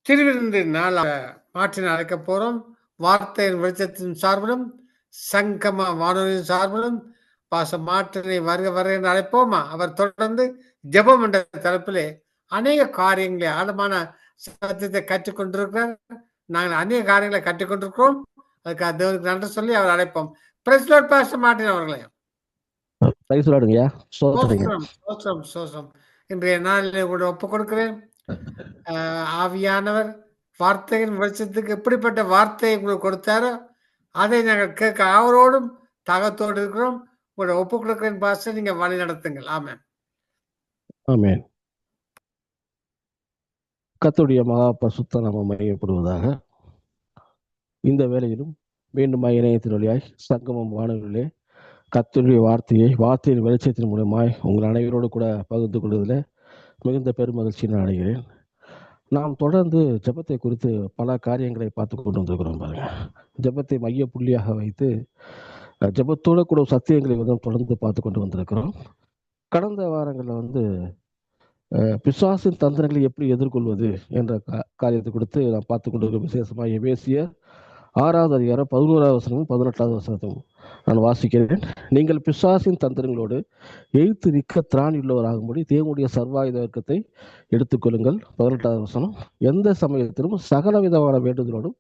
திருவிருந்து நாளாக மாற்றி அழைக்க போறோம். வார்த்தையின் வெளிச்சத்தின் சார்பிலும், சங்கம வானொலியின் சார்பிலும், மாற்றினை வருக வருக என்று அழைப்போமா? அவர் தொடர்ந்து ஜெபம் என்ற தலைப்பிலே அநேக காரியங்களை ஆழமான சத்தியத்தை கற்றுக்கொண்டிருக்கிறார். நாங்கள் அநேக காரியங்களை கற்றுக்கொண்டிருக்கிறோம். அதுக்காக தேவனுக்கு நன்றி சொல்லி அவர் அழைப்போம். பிரைஸ் லார்ட் பாஸ்டர் மார்ட்டின் அவர்களே. பிரைஸ் லார்டுங்கய்யா. ஸ்தோத்திரம், ஸ்தோத்திரம், ஸ்தோத்திரம். இன்றைய நாளிலே கூட ஒப்புக் கொடுக்கிறேன். ஆவியானவர் வார்த்தையின் வெளிச்சத்துக்கு எப்படிப்பட்ட வார்த்தையை உங்களுக்கு கொடுத்தாரோ அதை நாங்கள் கேட்க அவரோடும் தாகத்தோடு இருக்கிறோம். உங்களை ஒப்புக் கொடுக்கிறேன் பாஸ்டர், நீங்க வழி நடத்துங்கள். ஆமென். ஆமென். கர்த்தருடைய மகா பரிசுத்த நாமம் மகிமைப்படுவதாக. இந்த வேளையிலும் மீண்டும் இணையத்தின் வழியாய் சங்கமம் வானொலியிலே கர்த்தருடைய வார்த்தையின் வெளிச்சத்தின் மூலமாய் உங்கள் அனைவரோடு கூட பகிர்ந்து கொள்வதில் மிகுந்த பெருமகிழ்ச்சி நான் அடைகிறேன். நாம் தொடர்ந்து ஜெபத்தை குறித்து பல காரியங்களை பார்த்து கொண்டு வந்திருக்கிறோம் பாருங்க. ஜெபத்தை மைய புள்ளியாக வைத்து ஜெபத்தோடு கூட சத்தியங்களை தொடர்ந்து பார்த்து கொண்டு வந்திருக்கிறோம். கடந்த வாரங்களில் பிசாசின் தந்திரங்களை எப்படி எதிர்கொள்வது என்ற காரியத்தை கொடுத்து நாம் பார்த்து கொண்டிருக்கிறோம். விசேஷமாக எபேசியர் 6வது அதிகாரம் 11வது வசனமும் 18வது வசனமும் நான் வாசிக்கிறேன். நீங்கள் பிசாசின் தந்திரங்களோடு எய்த்து நிற்க திராணியுள்ளவராகும்படி தேவனுடைய சர்வாயுத வர்க்கத்தை எடுத்துக்கொள்ளுங்கள். 18வது வசனம், எந்த சமயத்திலும் சகல விதமான வேண்டுதலோடும்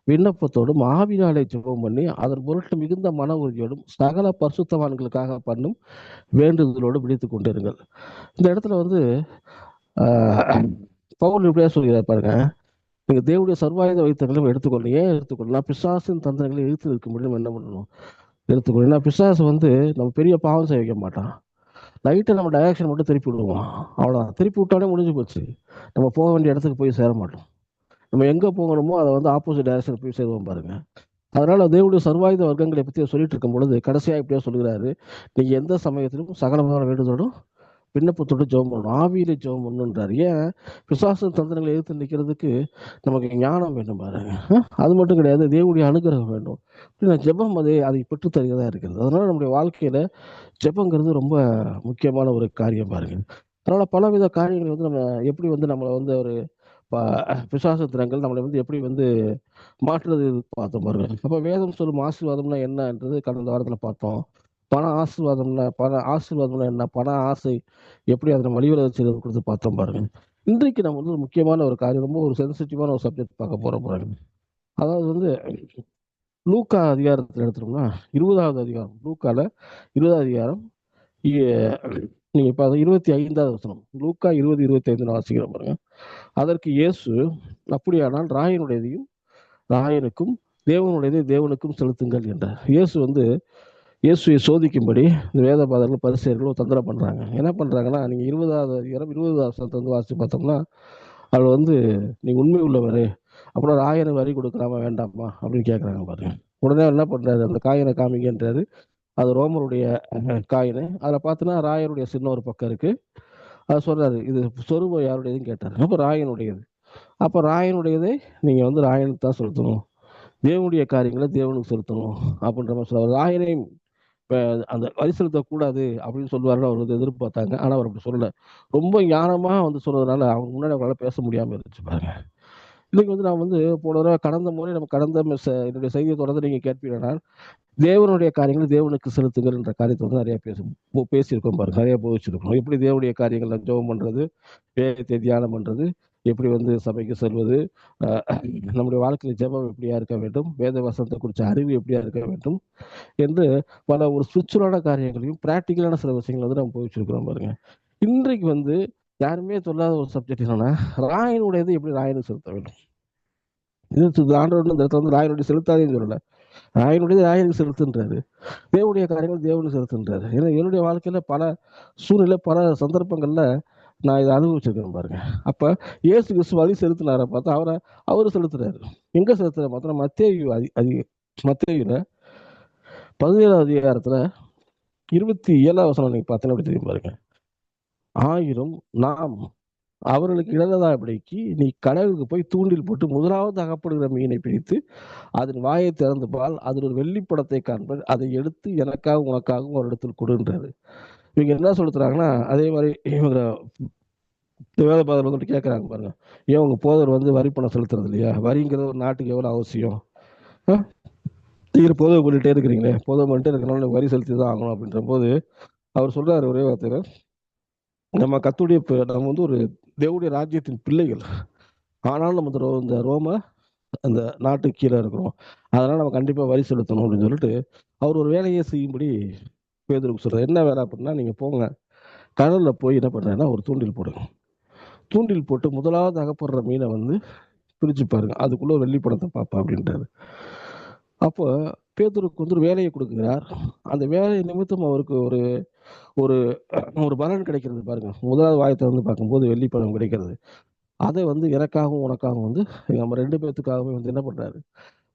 விண்ணப்பத்தோடும் ஆவினாலே ஜெபம் பண்ணி அதன் பொருட்டு மிகுந்த மன உறுதியோடும் சகல பரிசுத்தவான்களுக்காக பண்ணும் வேண்டுதலோடு விடுத்துக் கொண்டிருங்கள். இந்த இடத்துல பவுல் இப்படியா சொல்கிறார் பாருங்க. நீங்க தேவனுடைய சர்வாயுத வைத்தங்களும் எடுத்துக்கொள்ளணும். ஏன் எடுத்துக்கொள்ளலாம்? பிசாசின் தந்திரங்களை எடுத்து இருக்க முடியும். என்ன பண்ணணும்? எடுத்துக்கொள்ளணும். ஏன்னா பிசாசு நம்ம பெரிய பாவம் செய்ய வைக்க மாட்டான். லைட்டை நம்ம டைரக்ஷன் மட்டும் திருப்பி விடுவோம், அவ்வளோதான். திருப்பி விட்டாலே முடிஞ்சு போச்சு. நம்ம போக வேண்டிய இடத்துக்கு போய் சேர மாட்டோம். நம்ம எங்கே போகணுமோ அதை ஆப்போசிட் டைரக்ஷன் போய் சேருவோம் பாருங்க. அதனால தேவனுடைய சர்வாயுத வர்க்கங்களை பற்றி சொல்லிட்டு இருக்கும் பொழுது கடைசியாக இப்படியா சொல்கிறாரு, நீங்க எந்த சமயத்திலும் சகலமான வேண்டுதலோடும் விண்ணப்பத்தோடு ஜெபம் பண்ணணும், ஆவியிலே ஜெபம் பண்ணணுன்றார். ஏன்? பிசாசு தந்திரங்களை எதிர்த்து நிற்கிறதுக்கு நமக்கு ஞானம் வேண்டும் பாருங்க. அது மட்டும் கிடையாது, தேவனுடைய அனுகிரகம் வேண்டும். ஜெபம் அதை பெற்றுத்தருகிறதா இருக்கிறது. அதனால நம்முடைய வாழ்க்கையில ஜெபங்கிறது ரொம்ப முக்கியமான ஒரு காரியம் பாருங்க. அதனால பலவித காரியங்கள் நம்ம எப்படி நம்மளை ஒரு பிசாசத்திரங்கள் நம்மளை எப்படி மாற்றுறது பார்த்தோம் பாருங்க. அப்ப வேதம் சொல்லும் ஆசீர்வாதம்னா என்னன்றது கடந்த வாரத்துல பார்த்தோம். பண ஆசீர்வாதம்னா என்ன, பண ஆசை எப்படி அதை வழிவர செய்வது கொடுத்து பார்த்தோம் பாருங்க. இன்றைக்கு நம்ம ஒரு முக்கியமான ஒரு காரியம், ரொம்ப ஒரு சென்சிட்டிவான ஒரு சப்ஜெக்ட் பார்க்க போறோம் பாருங்க. அதாவது லூக்கா அதிகாரத்தில் எடுத்துட்டோம்னா 20வது அதிகாரம், லூக்கால 20வது அதிகாரம் நீங்க இப்ப 25வது வசனம், லூக்கா 20:25 வாசிக்கிறோம் பாருங்க. அதற்கு இயேசு, அப்படியானால் ராயனுக்கும் தேவனுடையதை தேவனுக்கும் செலுத்துங்கள் என்றார். இயேசுவை சோதிக்கும்படி இந்த வேத பாதர்கள் பரிசேயர்களும் தந்திரம் பண்றாங்க. என்ன பண்றாங்கன்னா, நீங்க 20வது அதிகாரம் 20வது வசனத்தை வாசிச்சு பார்த்தோம்னா அவர் நீங்க உண்மை உள்ளவரு, அப்புறம் ராயனை வரி கொடுக்கலாமா வேண்டாமா அப்படின்னு கேட்கறாங்க பாருங்க. உடனே என்ன பண்றாரு, அந்த காயினை காமிங்கன்றாரு. அது ரோமருடைய காயினு. அதில் பார்த்தோன்னா ராயனுடைய சின்ன ஒரு பக்கம் இருக்கு. அதை சொல்றாரு, இது சொருபம் யாருடையதுன்னு கேட்டார். அப்போ ராயனுடையது. அப்போ ராயனுடையதை நீங்க ராயனுக்கு தான் செலுத்தணும், தேவனுடைய காரியங்களை தேவனுக்கு செலுத்தணும் அப்படின்ற மாதிரி சொல்லுவார். ராயனை அந்த வரி செலுத்தக்கூடாது அப்படின்னு சொல்லுவாருன்னு அவர் எதிர்பார்த்தாங்க. ஆனால் அவர் அப்படி சொல்லலை. ரொம்ப ஞானமா சொன்னதுனால அவங்க முன்னாடி அவங்களால பேச முடியாமல் இருந்துச்சு பாருங்க. இன்னைக்கு நான் போன தடவை கடந்த முறை நம்ம என்னுடைய செய்தியை தொடர்ந்து நீங்க கேட்பீங்கன்னா, தேவனுடைய காரியங்களை தேவனுக்கு செலுத்துங்கள் என்ற காரியத்தை நிறைய பேசியிருக்கோம் பாருங்க. நிறைய போதிச்சிருக்கோம். எப்படி தேவனுடைய காரியங்களை ஜெபம் பண்றது, வேதத்தை தியானம் பண்றது, எப்படி சபைக்கு செல்வது, நம்முடைய வாழ்க்கையில் ஜெபம் எப்படியா இருக்க வேண்டும், வேத வசனத்தை குறித்த அறிவு எப்படியா இருக்க வேண்டும் என்று பல ஒரு ஸ்பிரிச்சுவலான காரியங்களையும் பிராக்டிக்கலான சில விஷயங்களை நம்ம போதிச்சிருக்கிறோம் பாருங்க. இன்றைக்கு யாருமே சொல்லாத ஒரு சப்ஜெக்ட் என்னன்னா, ராயனுடையது எப்படி ராயனுக்கு செலுத்த வேண்டும். இது ஆண்டவர் இந்த இடத்துல ராயனுடைய செலுத்தாதேன்னு சொல்லல, ராயனுடையது ராயனுக்கு செலுத்துன்றாரு, தேவனுடைய காரியங்கள் தேவனுக்கு செலுத்துன்றாரு. ஏன்னா என்னுடைய வாழ்க்கையில பல சூழ்நிலை, பல சந்தர்ப்பங்கள்ல நான் இதை அனுபவிச்சிருக்கேன் பாருங்க. அப்ப இயேசு கிறிஸ்து வழி செலுத்தினார பார்த்தா அவரு செலுத்துறாரு. எங்க செலுத்துற பார்த்தா மத்தேயுல 17வது அதிகாரத்துல 27வது வசனம் நீங்க பார்த்தீங்கன்னா அப்படி தெரியும் பாருங்க. 1000 நாம் அவர்களுக்கு இழந்ததாபடிக்கு நீ கடலுக்கு போய் தூண்டில் போட்டு முதலாவது அகப்படுகிற மீனை பிடித்து அதன் வாயை திறந்து பால், அதில் ஒரு வெள்ளிப்படத்தை காண்பது, அதை எடுத்து எனக்காகவும் உனக்காகவும் ஒரு இடத்தில் கொடுன்றாரு. இவங்க என்ன சொல்லுறாங்கன்னா, அதே மாதிரி இவங்க இந்த வேலை பாதர் வந்துட்டு கேட்குறாங்க பாருங்க, ஏன் உங்க போதர் வந்து வரி பணம் செலுத்துறது இல்லையா? வரிங்கிறது ஒரு நாட்டுக்கு எவ்வளோ அவசியம்? ஆ? நீங்க பொதுவை பண்ணிட்டே இருக்கிறீங்களே, பொதுவை பண்ணிட்டு இருக்கிறனால வரி செலுத்தி தான் ஆகணும் அப்படின்ற போது அவர் சொல்றாரு ஒரே வார்த்தையில, நம்ம வந்து ஒரு தேவனுடைய ராஜ்யத்தின் பிள்ளைகள், ஆனாலும் நம்ம இந்த ரோம அந்த நாட்டுக்கு கீழே இருக்கிறோம், அதனால நம்ம கண்டிப்பா வரி செலுத்தணும் அப்படின்னு சொல்லிட்டு அவர் ஒரு வேலையை செய்யும்படி பேதுருக்கு சொல்றாரு. என்ன வேலை அப்படின்னா, நீங்க போங்க கடல்ல போய் என்ன பண்றேன்னா ஒரு தூண்டில் போடுங்க. தூண்டில் போட்டு முதலாவது அகப்படுற மீனை வந்து பிரிச்சு பாருங்க, அதுக்குள்ள ஒரு வெள்ளி பணத்தை பார்ப்பா அப்படின்றாரு. அப்போ பேதுருக்கு வந்து ஒரு வேலையை கொடுக்குறார். அந்த வேலை நிமித்தம் அவருக்கு ஒரு ஒரு ஒரு பலன் கிடைக்கிறது பாருங்க. முதலாவது வாயத்தை வந்து பார்க்கும்போது வெள்ளி பணம் கிடைக்கிறது. அதை வந்து எனக்காகவும் உனக்காகவும் வந்து நம்ம 2 பேத்துக்காகவே வந்து என்ன பண்றாரு?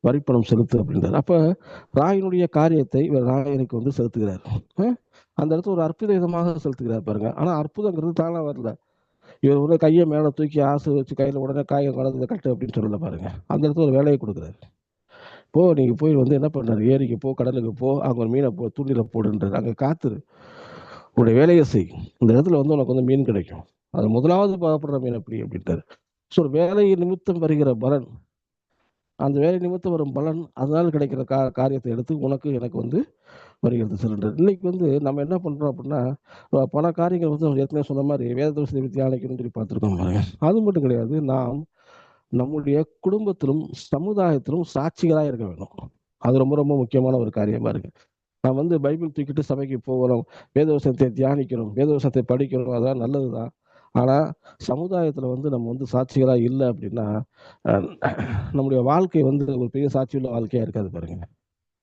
வரிப்பணம் செலுத்து அப்படின்றாரு. அப்ப ராயனுடைய காரியத்தை இவர் ராயனுக்கு வந்து செலுத்துகிறார். அ அந்த இடத்துல ஒரு அற்புத விதமாக செலுத்துகிறார் பாருங்க. ஆனா அற்புதங்கிறது தானா வரல. இவர் வந்து கைய மேல தூக்கி ஆசை வச்சு கையில உடனே காயம் கலந்து கட்டு அப்படின்னு சொல்லல பாருங்க. அந்த இடத்துல ஒரு வேலையை கொடுக்குறாரு. போ நீங்க போய் வந்து என்ன பண்றாரு? ஏரிக்கு போ, கடலுக்கு போ, அங்க ஒரு மீனை தூண்டில போடுன்றாரு. அங்க காத்துரு. உன்னுடைய வேலையை செய். இந்த இடத்துல வந்து உனக்கு வந்து மீன் கிடைக்கும். அது முதலாவது பாகப்படுற மீன் எப்படி அப்படின்ட்டாரு. ஸோ ஒரு வேலை நிமித்தம் வருகிற பலன், அந்த வேலை நிமித்தம் வரும் பலன், அதனால் கிடைக்கிற காரியத்தை எடுத்து உனக்கு எனக்கு வந்து வருகிறது சிலிண்டர். இன்னைக்கு வந்து நம்ம என்ன பண்றோம் அப்படின்னா, பல காரியங்கள் வந்து நம்ம ஏற்கனவே சொன்ன மாதிரி வேதத்தை தியானிக்கணும்னு சொல்லி பார்த்துருக்கோம் பாருங்க. அது மட்டும் கிடையாது, நாம் நம்முடைய குடும்பத்திலும் சமுதாயத்திலும் சாட்சிகளாக இருக்க வேண்டும். அது ரொம்ப ரொம்ப முக்கியமான ஒரு காரியமா இருக்கு. நான் வந்து பைபிள் தூக்கிட்டு சபைக்கு போகிறோம், வேதவசனத்தை தியானிக்கிறோம், வேதவசனத்தை படிக்கிறோம், அதெல்லாம் நல்லதுதான். ஆனா சமுதாயத்துல வந்து நம்ம வந்து சாட்சிகளா இல்லை அப்படின்னா, அஹ், நம்முடைய வாழ்க்கை வந்து ஒரு பெரிய சாட்சியுள்ள வாழ்க்கையா இருக்காது பாருங்க.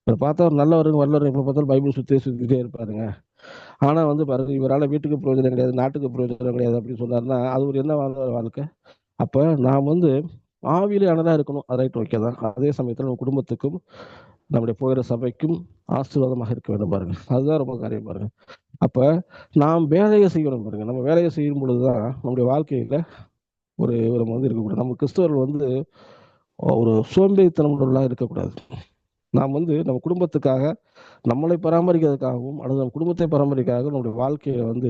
இப்ப பார்த்தா ஒரு நல்லவருங்க வல்லவருங்க எப்ப பார்த்தாலும் பைபிள் சுத்திட்டே இருப்பாருங்க. ஆனா வந்து பாருங்க, இவரால வீட்டுக்கு பிரயோஜனம் கிடையாது, நாட்டுக்கு பிரயோஜனம் கிடையாது அப்படின்னு சொன்னாருன்னா அது ஒரு என்ன வாழ்க்கை? அப்ப நாம் வந்து ஆவியிலே அனலா இருக்கணும், அது ரைட், ஓகே தான். அதே சமயத்துல நம்ம குடும்பத்துக்கும் நம்முடைய போகிற சபைக்கும் ஆசீர்வாதமாக இருக்க வேண்டும் பாருங்க. அதுதான் ரொம்ப காரியம் பாருங்க. அப்ப நாம் வேலையை செய்யணும் பாருங்க. நம்ம வேலையை செய்யும் பொழுதுதான் நம்முடைய வாழ்க்கையில நம்ம வந்து இருக்கக்கூடாது. நம்ம கிறிஸ்தவர்கள் வந்து ஒரு சோம்பேறித்தனம் உள்ளவர்களாக இருக்கக்கூடாது. நாம் வந்து நம்ம குடும்பத்துக்காக, நம்மளை பராமரிக்கிறதுக்காகவும் அல்லது நம்ம குடும்பத்தை பராமரிக்கிறதுக்காக நம்முடைய வாழ்க்கையில வந்து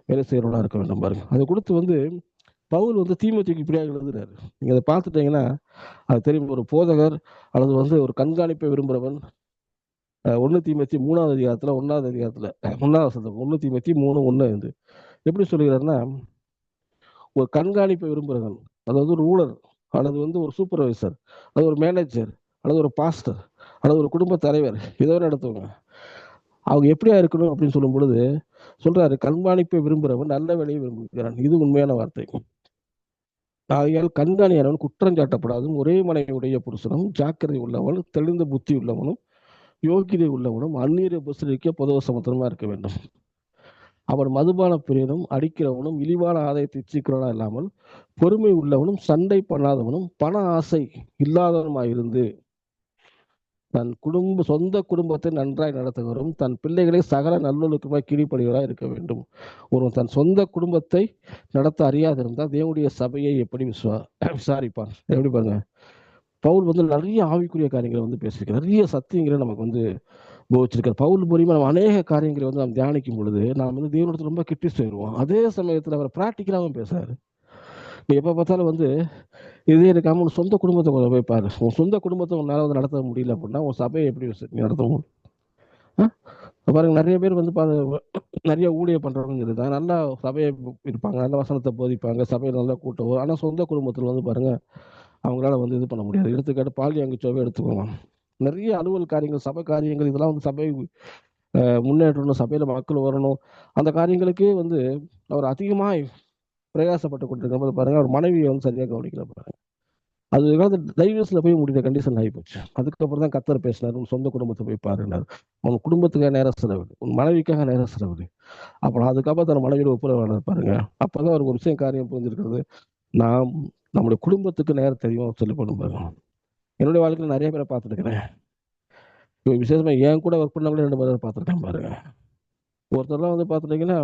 வேலை செய்யறவங்களா இருக்க வேண்டும் பாருங்க. அதை கொடுத்து வந்து பவுல் வந்து தீமோத்தேயுக்கு இப்படியாக எழுதுறாரு. நீங்க அதை பார்த்துட்டீங்கன்னா அது தெரியும். ஒரு போதகர் அல்லது வந்து ஒரு கண்காணிப்பை விரும்புகிறவன், 1 தீமோத்தேயு 3வது அதிகாரத்துல 1வது அதிகாரத்துல 1வது வசனம், 1 தீமோத்தேயு 3:1 வந்து எப்படி சொல்லுகிறாருன்னா, ஒரு கண்காணிப்பை விரும்புகிறவன், அதாவது ஒரு ஊழல் அல்லது வந்து ஒரு சூப்பர்வைசர், அது ஒரு மேனேஜர் அல்லது ஒரு பாஸ்டர் அல்லது ஒரு குடும்ப தலைவர், ஏதோ நடத்துவாங்க, அவங்க எப்படியா இருக்கணும் அப்படின்னு சொல்லும் பொழுது சொல்றாரு, கண்காணிப்பை விரும்புகிறவன் நல்ல வேலையை விரும்புகிறான். இது உண்மையான வார்த்தை. ஆகையால் கண்காணியானவன் குற்றம் சாட்டப்படாதும், ஒரே மனைவியுடைய புருஷனும், ஜாக்கிரதை உள்ளவன், தெளிந்த புத்தி உள்ளவனும், யோகிதை உள்ளவனும், அந்நீரை உபசரிக்க பொதுவ சமுத்திரமா இருக்க வேண்டும். அவன் மதுபான பிரியனும், அடிக்கிறவனும், இழிவான ஆதாயத்தை இச்சிக்கிறவனா இல்லாமல் பொறுமை உள்ளவனும், சண்டை பண்ணாதவனும், பண ஆசை இல்லாதவனுமாயிருந்து தன் சொந்த குடும்பத்தை நன்றாய் நடத்துகிறவரும், தன் பிள்ளைகளை சகல நல்லொழுக்கமாய் கீழ்ப்படிவராய் இருக்க வேண்டும். ஒருவன் தன் சொந்த குடும்பத்தை நடத்த அறியாதிருந்தால் தேவனுடைய சபையை எப்படி விசாரிப்பான்? எப்படி பாருங்க, பவுல் வந்து நிறைய ஆவிக்குரிய காரியங்களை வந்து பேசியிருக்கார், நிறைய சத்தியங்களை நமக்கு வந்து போதிச்சிருக்கார். பவுல் மூலியமா நம்ம அநேக காரியங்களை வந்து நாம் தியானிக்கும் பொழுது நாம் வந்து தேவனிடத்துல ரொம்ப கிட்டி சேருவோம். அதே சமயத்துல அவர் பிராக்டிக்கலாகவும் பேசுறாரு. நீ எப்ப பார்த்தாலும் வந்து இதே இருக்காம உன் சொந்த குடும்பத்தை கொஞ்சம் போய் பாரு. உன் சொந்த குடும்பத்தை உன்னால வந்து நடத்த முடியல அப்படின்னா உன் சபையை எப்படி நீ நடத்தவும்? பாருங்க, நிறைய பேர் வந்து நிறைய ஊழியம் பண்றவங்க இருக்காங்க, நல்லா சபையை இருப்பாங்க, நல்ல வசனத்தை போதிப்பாங்க, சபையில் நல்லா கூட்டம் வரும். ஆனா சொந்த குடும்பத்துல வந்து பாருங்க அவங்களால வந்து இது பண்ண முடியாது. எடுத்துக்காட்டு பாலியல் அங்குச்சோவே எடுத்துக்கோங்க. நிறைய அலுவல் காரியங்கள், சபை காரியங்கள், இதெல்லாம் வந்து சபை முன்னேற்றணும், சபையில மக்கள் வரணும், அந்த காரியங்களுக்கே வந்து அவர் அதிகமாக பிரயாசப்பட்டு கொண்டிருக்கும் போது பாருங்க, அவர் மனைவியை வந்து சரியா கவனிக்கல பாருங்க. அது காலத்து டைவர்ஸ்ல போய் முடிகிற கண்டிஷன் ஆகி போச்சு. அதுக்கப்புறம் தான் கத்தர் பேசினார், உன் சொந்த குடும்பத்தை போய் பாருனார். உன் குடும்பத்துக்காக நேரம் செலவிடு, உன் மனைவிக்காக நேரம் செலவிடு. அப்புறம் அதுக்கப்புறம் தன் மனைவியோட ஒப்புரவாளர் பாருங்க. அப்பதான் அவருக்கு ஒரு விஷயம் காரியம் புரிஞ்சிருக்கிறது, நாம் நம்முடைய குடும்பத்துக்கு நேரம் தெரியும் சொல்லி பண்ணும் பாருங்க. என்னுடைய வாழ்க்கையில் நிறைய பேரை பார்த்துருக்கிறேன். இப்போ விசேஷமா என் கூட ஒர்க் பண்ணவங்களே 2 பேரை பார்த்துருக்கேன் பாருங்க. ஒருத்தர்லாம் வந்து பார்த்துட்டீங்கன்னா,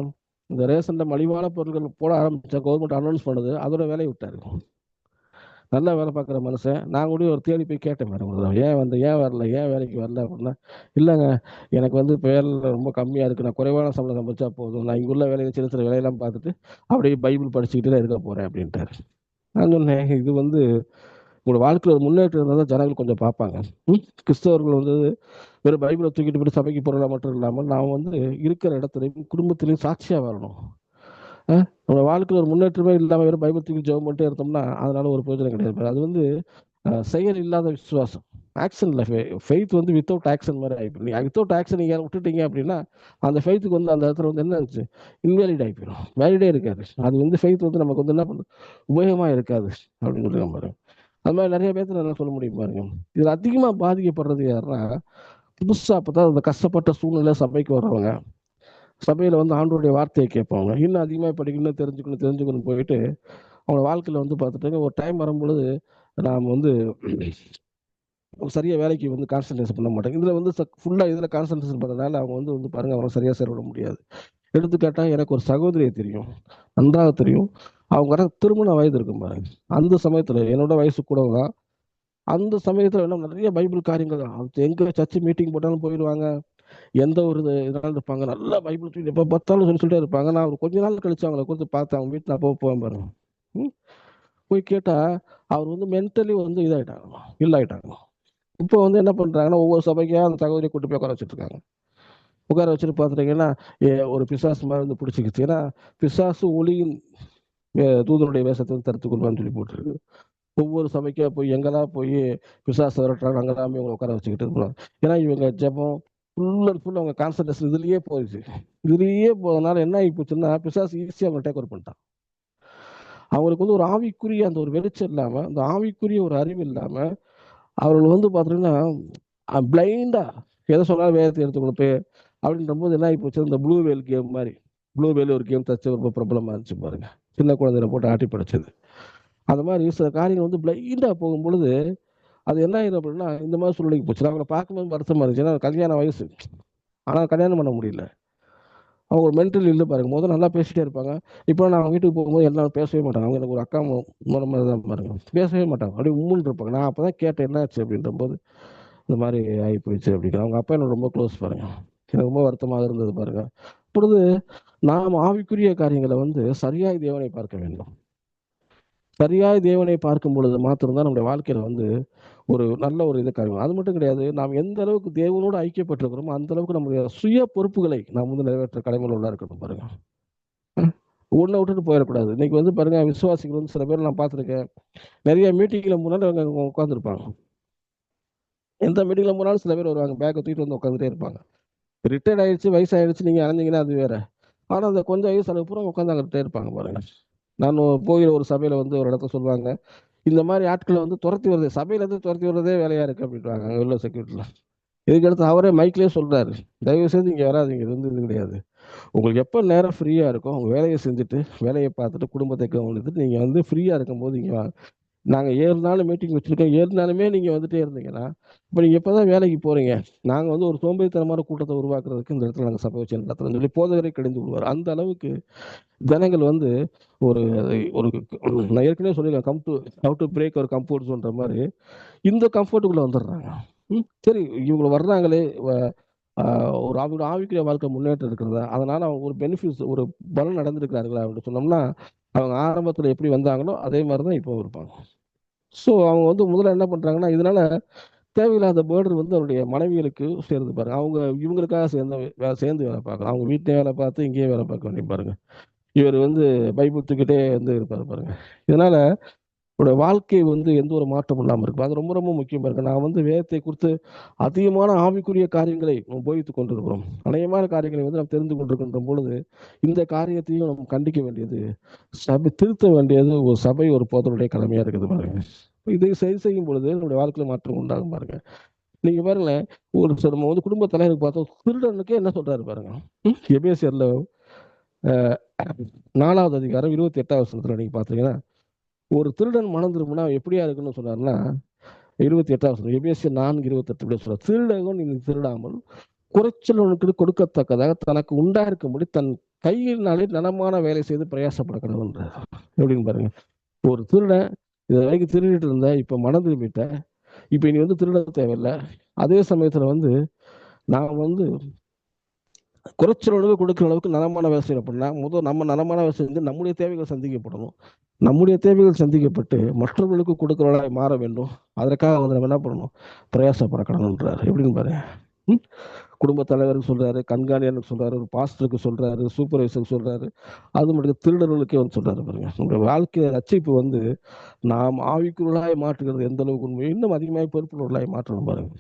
இந்த ரேஷன்ல மலிவான பொருட்கள் போட ஆரம்பிச்சா கவர்மெண்ட் அனௌன்ஸ் பண்ணுது, அதோட வேலையை விட்டாரு. நல்லா வேலை பார்க்குற மனுஷன். நான் கூட ஒரு தேடி போய் கேட்டேன் மேடம் ஒரு தடவை. ஏன் வரல? ஏன் வேலைக்கு வரல? அப்படின்னா, இல்லைங்க எனக்கு வந்து இப்போ வேலை ரொம்ப கம்மியாக இருக்குது. நான் குறைவான சம்பளம் சம்பாதிச்சா போதும். நான் இங்குள்ள வேலையில் சின்ன சின்ன வேலையெல்லாம் பார்த்துட்டு அப்படியே பைபிள் படிச்சுக்கிட்டு தான் இருக்க போகிறேன் அப்படின்ட்டாரு. நான் சொன்னேன், இது வந்து உங்களோட வாழ்க்கையில் ஒரு முன்னேற்றம் இருந்தால் தான் ஜனங்கள் கொஞ்சம் பார்ப்பாங்க. கிறிஸ்தவர்கள் வந்து வெறும் பைபிளை தூக்கிட்டு போய் சபைக்கு போகிறதா மட்டும் இல்லாமல் நாம் வந்து இருக்கிற இடத்துலையும் குடும்பத்திலையும் சாட்சியாக வரணும். நம்ம வாழ்க்கையில் ஒரு முன்னேற்றமே இல்லாமல் வெறும் பைபிள் தூக்கி ஜெபம் பண்ணிட்டே இருந்தோம்னா அதனால ஒரு பிரயோஜனம் கிடையாது. அது வந்து செயல் இல்லாத விசுவாசம். ஆக்ஷன் இல்லை. ஃபெய்த் வந்து வித்தவுட் ஆக்ஷன் மாதிரி ஆகிப்போம். நீங்கள் வித்தவுட் ஆக்ஷன் நீங்கள் விட்டுட்டீங்க அப்படின்னா அந்த ஃபெய்த்துக்கு வந்து அந்த இடத்துல வந்து என்ன இருந்துச்சு, இன்வேலிட் ஆகிப்போம், வேலிடே இருக்காது. அது வந்து ஃபெய்த் வந்து நமக்கு வந்து என்ன பண்ணுது, உபயோகமாக இருக்காது அப்படின்னு சொல்லி நம்ம பாருங்க. அது மாதிரி நிறைய பேர்த்து நல்லா சொல்ல முடியும் பாருங்க. இதில் அதிகமாக பாதிக்கப்படுறது யாருன்னா, புதுசாக அப்போ தான் அந்த கஷ்டப்பட்ட சூழ்நிலை சபைக்கு வர்றவங்க, சபையில் வந்து ஆண்டோடைய வார்த்தையை கேட்பாங்க, இன்னும் அதிகமாக படிக்கணும், தெரிஞ்சுக்கணும் போயிட்டு அவங்க வாழ்க்கையில் வந்து பார்த்துட்டாங்க. ஒரு டைம் வரும்பொழுது நாம் வந்து சரியாக வேலைக்கு வந்து கான்சன்ட்ரேஷன் பண்ண மாட்டாங்க. இதில் வந்து ஃபுல்லாக இதில் கான்சன்ட்ரேஷன் பண்ணுறதுனால அவங்க வந்து பாருங்கள் அவங்க சரியாக செயல்பட முடியாது. எடுத்துக்காட்டால் எனக்கு ஒரு சகோதரியை தெரியும், நன்றாக தெரியும். அவங்க திருமண வயது இருக்கும் பாருங்க. அந்த சமயத்தில் என்னோட வயசு கூட தான். அந்த சமயத்தில் என்ன நிறைய பைபிள் காரியங்கள் தான். எங்கே சர்ச்சு மீட்டிங் போட்டாலும் போயிடுவாங்க. எந்த ஒரு இதனாலும் இருப்பாங்க. நல்லா பைபிள் தூக்கி எப்போ பார்த்தாலும் சொல்லிட்டே இருப்பாங்க. நான் ஒரு கொஞ்ச நாள் கழிச்சு அவங்களை கொடுத்து பார்த்தேன். அவங்க வீட்டில் அப்போ போவேன் பாருங்க. போய் கேட்டால் அவர் வந்து மென்டலி வந்து இதாகிட்டாங்க, இல்லாயிட்டாங்க. இப்போ வந்து என்ன பண்ணுறாங்கன்னா ஒவ்வொரு சபைக்காக அந்த சகோதரியை கூட்டு போய் உட்கார வச்சுட்டு இருக்காங்க. உட்கார வச்சுட்டு பார்த்துட்டீங்கன்னா ஒரு பிசாசு மாதிரி வந்து பிடிச்சிக்கிச்சு. ஏன்னா பிசாசு ஒளியின் தூதனுடைய வேஷத்தை வந்து தடுத்துக் கொள்வான்னு சொல்லி போட்டுருக்கு. ஒவ்வொரு சபைக்கா போய் எங்கெல்லாம் போய் பிசாசு விரட்டுறாங்க அங்கெல்லாமே இவங்க உட்கார வச்சுக்கிட்டு இருப்பாங்க. ஏன்னா இவங்க ஜெபம் ஃபுல் அண்ட் ஃபுல் அவங்க கான்சன்ட்ரேஷன் இதுலயே போயிடுச்சு. இதுலயே போறதுனால என்ன ஆகி போச்சுன்னா பிசாசு ஈஸியாக அவங்க டேக் ஓவர் பண்ணிட்டான். அவங்களுக்கு வந்து ஒரு ஆவிக்குரிய அந்த ஒரு வெளிச்சம் இல்லாம, அந்த ஆவிக்குரிய ஒரு அறிவு இல்லாம அவர்கள் வந்து பார்த்தீங்கன்னா பிளைண்டா எதை சொன்னாலும் வேதத்தை எடுத்துக்கணும் போய் அப்படின்ற போது என்ன ஆகி போச்சு, இந்த ப்ளூ வேல் கேம் மாதிரி. ப்ளூ வேல் ஒரு கேம் தச்சு ரொம்ப பிரபலமாக இருந்துச்சு பாருங்க, சின்ன குழந்தையில போட்டு ஆட்டி படைச்சது. அந்த மாதிரி சில காரியங்கள் வந்து பிளைண்டா போகும் பொழுது அது என்ன ஆயிடும் அப்படின்னா இந்த மாதிரி சூழ்நிலைக்கு போச்சு. அவங்களை பார்க்கும்போது வருத்தமா இருந்துச்சு. ஏன்னா கல்யாண வயசு, ஆனால் கல்யாணம் பண்ண முடியல. அவங்க ஒரு மென்டல் இல்லை பாருங்க. முதல்ல நல்லா பேசிட்டே இருப்பாங்க. இப்போ நான் அவங்க வீட்டுக்கு போகும்போது எல்லாரும் பேசவே மாட்டாங்க. அவங்க எனக்கு ஒரு அக்கா முறை மாதிரி தான் பாருங்க, பேசவே மாட்டாங்க, அப்படியே உம்முன்னு இருப்பாங்க. நான் அப்பதான் கேட்டேன் என்னாச்சு அப்படின்ற போது இந்த மாதிரி ஆகி போயிடுச்சு அப்படிங்கிற. அவங்க அப்பா எனக்கு ரொம்ப க்ளோஸ் பாருங்க. எனக்கு ரொம்ப வருத்தமாக இருந்தது பாருங்க. இப்பொழுது நாம் ஆவிக்குரிய காரியங்களை வந்து சரியாய் தேவனை பார்க்க வேண்டும். சரியாய் தேவனை பார்க்கும் பொழுது மாத்திரம்தான் நம்முடைய வாழ்க்கையில வந்து ஒரு நல்ல ஒரு இதை காரியம். அது மட்டும் கிடையாது, நாம் எந்த அளவுக்கு தேவனோடு ஐக்கியப்பட்டிருக்கிறோமோ அந்த அளவுக்கு நம்முடைய சுய பொறுப்புகளை நாம் வந்து நிறைவேற்ற கடமையில் உள்ள இருக்கணும் பாருங்க. ஒன்றை விட்டுட்டு போயிடக்கூடாது. இன்னைக்கு வந்து பாருங்க விசுவாசிகள் வந்து சில பேர் நான் பார்த்துருக்கேன், நிறைய மீட்டிங்ல முன்னாடி அவங்க உட்காந்துருப்பாங்க. எந்த மீட்டிங்ல போனாலும் சில பேர் வருவாங்க, பேக்கை தூக்கிட்டு வந்து உட்காந்துட்டே இருப்பாங்க. ரிட்டையர்ட் ஆயிடுச்சு, வயசாயிடுச்சு, நீங்க அணைஞ்சிங்கன்னா அது வேற. ஆனா அந்த கொஞ்சம் வயசு அளவு பூரா உட்காந்து அங்கிட்டே இருப்பாங்க பாருங்க. நான் போகிற ஒரு சபையில வந்து ஒரு இடத்த சொல்லுவாங்க, இந்த மாதிரி ஆட்களை வந்து துரத்தி வருது, சபையில இருந்து துரத்தி வருறதே வேலையா இருக்கு அப்படின்றாங்க அங்க உள்ள செக்யூரிட்டில. இதுக்கடுத்து அவரே மைக்லேயே சொல்றாரு, தயவு செய்து இங்க வராதீங்க, இது வந்து இது கிடையாது. உங்களுக்கு எப்போ நேரம் ஃப்ரீயா இருக்கும் உங்க வேலையை செஞ்சுட்டு வேலையை பார்த்துட்டு குடும்பத்தை கவனித்துட்டு நீங்க வந்து ஃப்ரீயா இருக்கும்போது இங்க வாங்க. நாங்க 7 நாள் மீட்டிங் வச்சிருக்கோம், 7 நாளுமே நீங்க வந்துட்டே இருந்தீங்கன்னா இப்போ நீங்க எப்பதான் வேலைக்கு போறீங்க? நாங்க வந்து ஒரு சோம்பேறித்தனமான கூட்டத்தை உருவாக்குறதுக்கு இந்த இடத்துல நாங்க சபை வச்சு நடத்துறோம்னு சொல்லி போதகரை கடிந்து விடுவார். அந்த அளவுக்கு ஜனங்கள் வந்து ஒரு ஒரு நான் ஏற்கனவே சொல்லியிருக்கேன், ஹவ் டு பிரேக் ஒரு கம்ஃபர்ட் ஜோன்ற மாதிரி இந்த கம்ஃபர்ட்டுக்குள்ள வந்துடுறாங்க. சரி இவங்க வர்றாங்களே, ஒரு அவங்களோட ஆவிக்குரிய வாழ்க்கை முன்னேற்றம் இருக்கிறதா, அதனால அவங்க ஒரு பெனிஃபிட்ஸ் ஒரு பலன் நடந்திருக்கிறார்களா அப்படின்னு சொன்னோம்னா அவங்க ஆரம்பத்தில் எப்படி வந்தாங்களோ அதே மாதிரி தான் இப்போ இருப்பாங்க. ஸோ அவங்க வந்து முதல்ல என்ன பண்றாங்கன்னா இதனால தேவையில்லாத பேர்டர் வந்து அவருடைய மனைவிகளுக்கு சேருது பாருங்க. அவங்க இவங்களுக்காக சேர்ந்து வேலை பார்க்கலாம். அவங்க வீட்டிலே வேலை பார்த்து இங்கேயே வேலை பார்க்க வேண்டிய பாருங்க. இவர் வந்து பைபிள் தூக்கிட்டே வந்து இருப்பாரு பாருங்க. இதனால உடைய வாழ்க்கை வந்து எந்த ஒரு மாற்றம் இல்லாமல் இருக்கும். அது ரொம்ப ரொம்ப முக்கியமா இருக்கு. நான் வந்து வேதத்தை குறித்து அதிகமான ஆவிக்குரிய காரியங்களை போதித்துக் கொண்டிருக்கிறோம். அநேகமான காரியங்களை வந்து நாம் தெரிந்து கொண்டிருக்கின்ற பொழுது இந்த காரியத்தையும் நம்ம கண்டிக்க வேண்டியது, சபை திருத்த வேண்டியது ஒரு சபை ஒரு போதனுடைய கடமையா இருக்குது பாருங்க. இதை சரி செய்யும் பொழுது நம்முடைய வாழ்க்கையில மாற்றம் உண்டாகும் பாருங்க. நீங்க பாருங்களேன், ஒரு நம்ம வந்து குடும்ப தலைவருக்கு பார்த்தோம், திருடனுக்கே என்ன சொல்றாரு பாருங்க. எபேசியர்ல 4வது அதிகாரம் 28வது வசனத்துல நீங்க பாத்தீங்கன்னா, ஒரு திருடன் மனம் திரும்பினா எப்படியா இருக்குன்னு சொன்னாருன்னா 28வது வசனம், எபேசியர் 4:28 சொல்ற, திருடவன் இனி திருடாமல் குறைச்சலவனுக்கு கொடுக்கத்தக்கதாக தனக்கு உண்டாயிருக்கும்படி தன் கையினாலே நலமான வேலை செய்து பிரயாசப்பட கடவுள்ன்றார். எப்படின்னு பாருங்க. ஒரு திருடன் இது வரைக்கும் திருடிட்டு இருந்த, இப்ப மனம் திரும்பிட்ட, இப்ப நீ வந்து திருட தேவையில்லை. அதே சமயத்துல வந்து நான் வந்து குறைச்சல் அளவு கொடுக்குற அளவுக்கு நலமான வேலை செய்யணும் அப்படின்னா, முதல் நம்ம நலமான வேலை செஞ்சு நம்முடைய தேவைகள் சந்திக்கப்படணும். நம்முடைய தேவைகள் சந்திக்கப்பட்டு மற்றவர்களுக்கு கொடுக்கிறவர்களாய் மாற வேண்டும். அதற்காக வந்து நம்ம என்ன பண்ணணும்? பிரயாசப்படணுன்றாரு. எப்படின்னு பாரு. ம்? குடும்ப தலைவருக்கு சொல்றாரு, கண்காணியருக்கு சொல்றாரு, ஒரு பாஸ்டருக்கு சொல்றாரு, சூப்பர்வைசருக்கு சொல்றாரு. அது மட்டும் திருடர்களுக்கே வந்து சொல்றாரு பாருங்க. நம்முடைய வாழ்க்கை ரட்சிப்பு வந்து நாம் ஆவிக்குள்ளாய் மாற்றுகிறது எந்த அளவுக்கு உண்மை, இன்னும் அதிகமாக பொறுப்புள்ளவர்களாய் மாற்றணும் பாருங்க.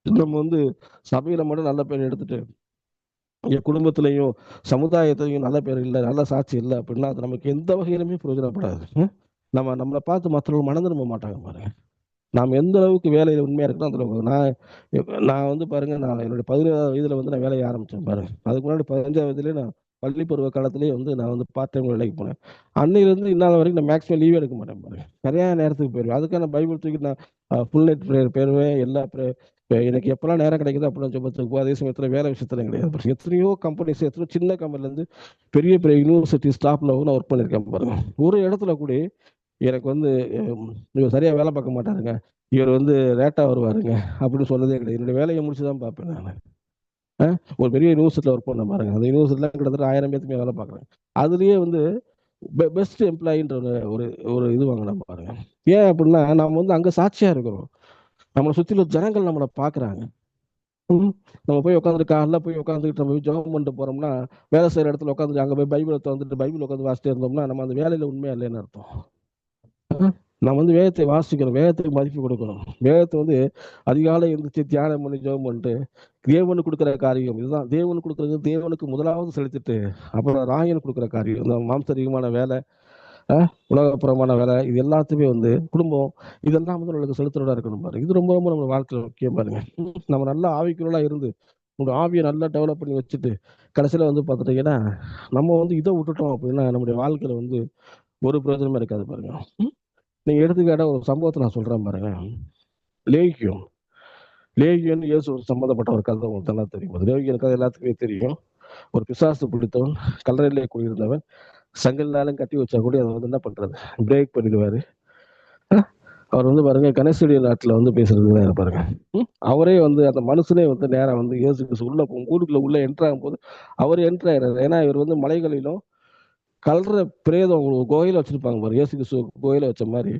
நம்ம வந்து சபையில மட்டும் நல்ல பேர் எடுத்துட்டு என் குடும்பத்திலையும் சமுதாயத்திலையும் நல்ல பேர் இல்லை, நல்ல சாட்சி இல்லை அப்படின்னா அது நமக்கு எந்த வகையிலுமே பிரயோஜனப்படாது. நம்மளை பார்த்து மற்றவர்கள் மனம் திரும்ப மாட்டாங்க பாருங்க. நாம் எந்த அளவுக்கு வேலையில உண்மையா இருக்கணும் அந்த அளவுக்கு. நான் வந்து பாருங்க, நான் என்னுடைய 17வது வயதுல வந்து நான் வேலையை ஆரம்பிச்சேன் பாருங்க. அதுக்கு முன்னாடி 15வது வயதுலேயே நான் பள்ளி பருவ காலத்திலேயே வந்து நான் வந்து பார்ட் டைம் வேலைக்கு போனேன். அன்னையிலேருந்து இந்நாள் வரைக்கும் நான் மேக்ஸிமம் லீவே எடுக்க மாட்டேன் பாருங்க. சரியான நேரத்துக்கு போயிடுவேன். அதுக்கான பைபிள் தூக்கி நான் ஃபுல் நைட் ப்ரேயர் போயிடுவேன். எல்லா எனக்கு எப்பெல்லாம் நேரம் கிடைக்குது அப்படிலாம் ஜெபத்துக்கு போய் அதே சமயத்தில் வேலை விஷயத்துல கிடையாது. எத்தனையோ கம்பெனிஸ், எத்தனையோ சின்ன கம்பெனிலேருந்து பெரிய பெரிய யூனிவர்சிட்டி ஸ்டாஃப்ல நான் ஒர்க் பண்ணியிருக்கேன் பாருங்க. ஒரு இடத்துல கூட எனக்கு வந்து இவர் சரியா வேலை பார்க்க மாட்டாருங்க, இவர் வந்து லேட்டா வருவாருங்க அப்படின்னு சொன்னதே கிடையாது. என்னுடைய வேலையை முடிச்சுதான் பார்ப்பேன் நான். ஒரு பெரிய யூனிவர்சிட்டியில் ஒர்க் பண்ண பாருங்க. அந்த யூனிவர்சிட்டியில் கிட்டத்தட்ட 1000 பேத்துக்குமே வேலை பார்க்குறேன். அதுலேயே வந்து பெஸ்ட் எம்ப்ளாயின்ற ஒரு ஒரு ஒரு இது வாங்கினேன் பாருங்க. ஏன் அப்படின்னா நம்ம வந்து அங்கே சாட்சியா இருக்கிறோம். நம்மளை சுற்றில ஜனங்கள் நம்மளை பார்க்குறாங்க. நம்ம போய் உட்காந்துட்டு காலைல போய் உட்காந்துட்டு நம்ம போய் ஜெபம் பண்ணிட்டு போறோம்னா, வேலை செய்யற இடத்துல உட்காந்துட்டு அங்கே போய் பைபிளை திறந்துட்டு பைபிள் உட்காந்து வாசிட்டே இருந்தோம்னா நம்ம அந்த வேலையில உண்மையா இல்லைன்னு அர்த்தம். நம்ம வந்து வேதத்தை வாசிக்கணும், வேதத்துக்கு மதிப்பு கொடுக்கணும். வேதத்தை வந்து அதிகாலை இருந்துச்சு தியானம் பண்ணி ஜெபம் பண்ணிட்டு தேவனுக்கு கொடுக்குற காரியம் இதுதான். தேவனுக்கு கொடுக்குறது தேவனுக்கு முதலாவது செலுத்திட்டு அப்புறம் ராயனுக்கு கொடுக்குற காரியம் இந்த மாம்சரிகமான வேலை, உலகப்புறமான வேலை, இது எல்லாத்தையுமே வந்து குடும்பம் இதெல்லாம் வந்து நம்மளுக்கு செலுத்துறதா இருக்கணும் பாருங்க. இது ரொம்ப ரொம்ப நம்ம வாழ்க்கையில் முக்கியம் பாருங்க. நம்ம நல்லா ஆவிக்குள்ளா இருந்து உங்க ஆவியை நல்லா டெவலப் பண்ணி வச்சுட்டு கடைசியில வந்து பார்த்துட்டீங்கன்னா நம்ம வந்து இதை விட்டுட்டோம் அப்படின்னா நம்முடைய வாழ்க்கையில வந்து ஒரு பிரயோஜனமே இருக்காது பாருங்க. நீங்க எடுத்துக்காட்ட ஒரு சம்பவத்தை நான் சொல்றேன் பாருங்க. லேகியம் லேகியன் இயேசு சம்பந்தப்பட்ட ஒரு கதை உங்களுக்கு நல்லா தெரியும். லேகியன் கதை எல்லாத்துக்குமே தெரியும். ஒரு பிசாசு பிடித்தவன், கல்லறையிலே குடியிருந்தவன், சங்கல்னாலும் கட்டி வச்சா கூட அதை வந்து என்ன பண்றது, பிரேக் பண்ணிடுவாரு. அவர் வந்து பாருங்க கனேசடிய நாட்டுல வந்து பேசுறது பாருங்க. அவரே வந்து அந்த மனுஷனே வந்து நேரம் வந்து இயேசு உள்ள ஊருக்குள்ள உள்ள என்ட்ரு ஆகும் போது அவர் என்ட்ரு ஆயிடுறாரு. ஏன்னா இவர் வந்து மலைகளிலும் கல்ற பிரேதம் குகையில வச்சிருப்பாங்க பாரு. இயேசு கிறிஸ்து குகையில வச்ச மாதிரி